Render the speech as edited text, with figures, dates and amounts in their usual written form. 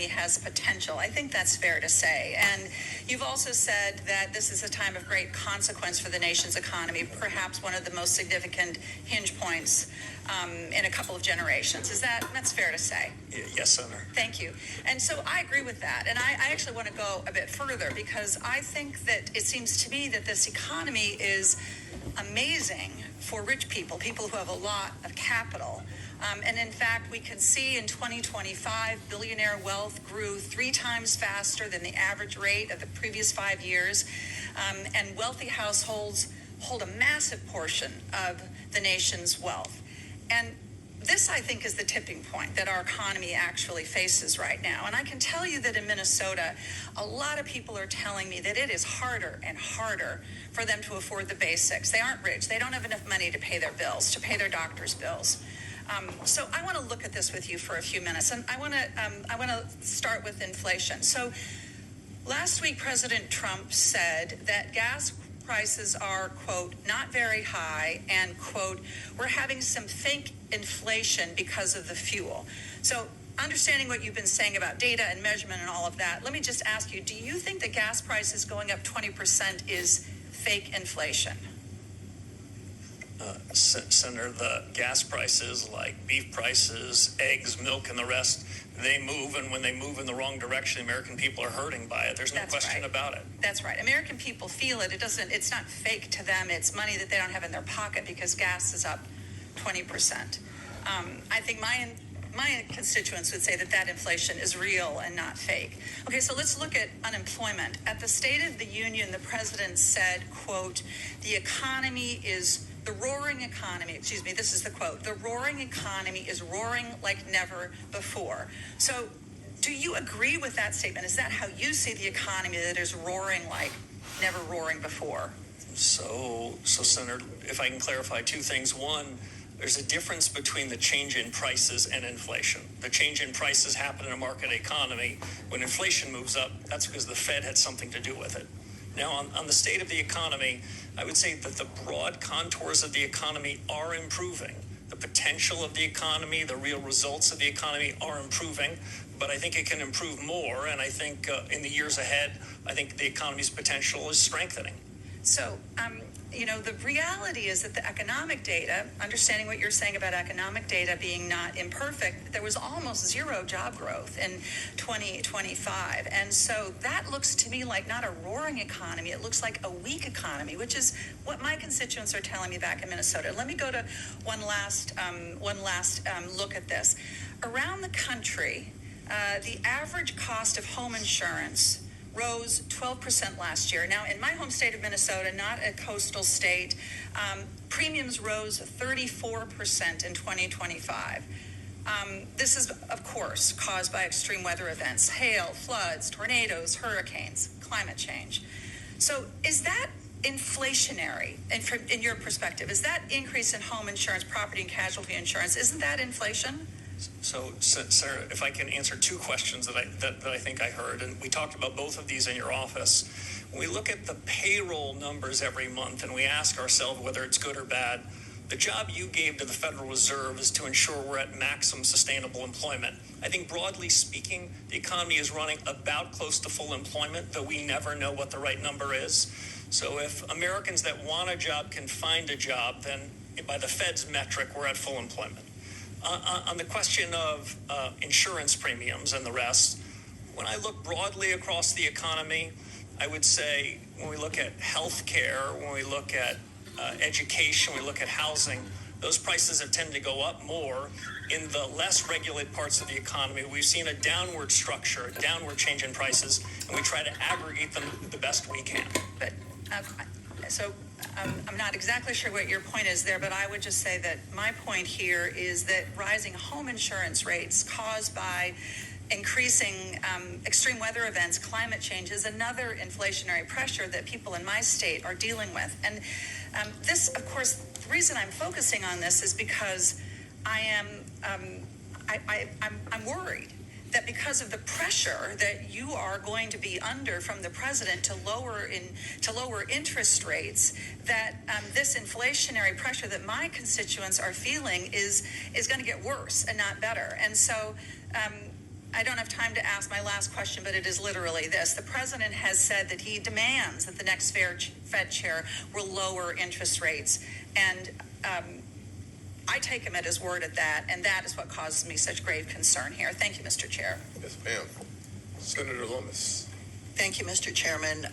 economy has potential. I think that's fair to say. And you've also said that this is a time of great consequence for the nation's economy, perhaps one of the most significant hinge points in a couple of generations. That's fair to say? Yes, Senator. Thank you. And so I agree with that. And I actually want to go a bit further, because I think that it seems to me that this economy is amazing for rich people, people who have a lot of capital. And in fact, we can see in 2025, billionaire wealth grew 3 times faster than the average rate of the previous 5 years. And wealthy households hold a massive portion of the nation's wealth. And this, I think, is the tipping point that our economy actually faces right now. And I can tell you that in Minnesota, a lot of people are telling me that it is harder and harder for them to afford the basics. They aren't rich. They don't have enough money to pay their bills, to pay their doctor's bills. So I want to look at this with you for a few minutes. And I want to start with inflation. So last week, President Trump said that gas prices are, quote, not very high, and, quote, we're having some fake inflation because of the fuel. So understanding what you've been saying about data and measurement and all of that, let me just ask you, do you think that gas prices going up 20% is fake inflation? Senator, the gas prices, like beef prices, eggs, milk, and the rest, they move, and when they move in the wrong direction, American people are hurting by it. There's no question about it. That's right. American people feel it. It's not fake to them. It's money that they don't have in their pocket because gas is up 20%. I think my constituents would say that inflation is real and not fake. Okay, so let's look at unemployment. At the State of the Union, the president said, quote, the roaring economy, this is the quote, the roaring economy is roaring like never before. So do you agree with that statement? Is that how you see the economy, that is roaring like never roaring before? So Senator, if I can clarify 2 things. One, there's a difference between the change in prices and inflation. The change in prices happen in a market economy. When inflation moves up, that's because the Fed had something to do with it. Now, on the state of the economy, I would say that the broad contours of the economy are improving. The potential of the economy, the real results of the economy are improving, but I think it can improve more. And I think in the years ahead, I think the economy's potential is strengthening. So, the reality is that the economic data, understanding what you're saying about economic data being not imperfect, there was almost 0 job growth in 2025. And so that looks to me like not a roaring economy. It looks like a weak economy, which is what my constituents are telling me back in Minnesota. Let me go to one last look at this. Around the country, the average cost of home insurance rose 12% last year. Now, in my home state of Minnesota, not a coastal state, premiums rose 34% in 2025. This is, of course, caused by extreme weather events, hail, floods, tornadoes, hurricanes, climate change. So is that inflationary, in your perspective? Is that increase in home insurance, property and casualty insurance, isn't that inflation? So, Sarah, if I can answer 2 questions that I think I heard, and we talked about both of these in your office. When we look at the payroll numbers every month and we ask ourselves whether it's good or bad, the job you gave to the Federal Reserve is to ensure we're at maximum sustainable employment. I think broadly speaking, the economy is running about close to full employment, though we never know what the right number is. So if Americans that want a job can find a job, then by the Fed's metric, we're at full employment. On the question of insurance premiums and the rest, when I look broadly across the economy, I would say when we look at health care, when we look at education, when we look at housing, those prices have tended to go up more. In the less regulated parts of the economy, we've seen a downward structure, a downward change in prices, and we try to aggregate them the best we can. But I'm not exactly sure what your point is there, but I would just say that my point here is that rising home insurance rates caused by increasing extreme weather events, climate change, is another inflationary pressure that people in my state are dealing with. And this, of course, the reason I'm focusing on this is because I'm worried that because of the pressure that you are going to be under from the president to lower interest rates, that this inflationary pressure that my constituents are feeling is going to get worse and not better. And so I don't have time to ask my last question, but it is literally this. The president has said that he demands that the next Fed chair will lower interest rates. And I take him at his word at that, and that is what causes me such grave concern here. Thank you, Mr. Chair. Yes, ma'am. Senator Loomis. Thank you, Mr. Chairman.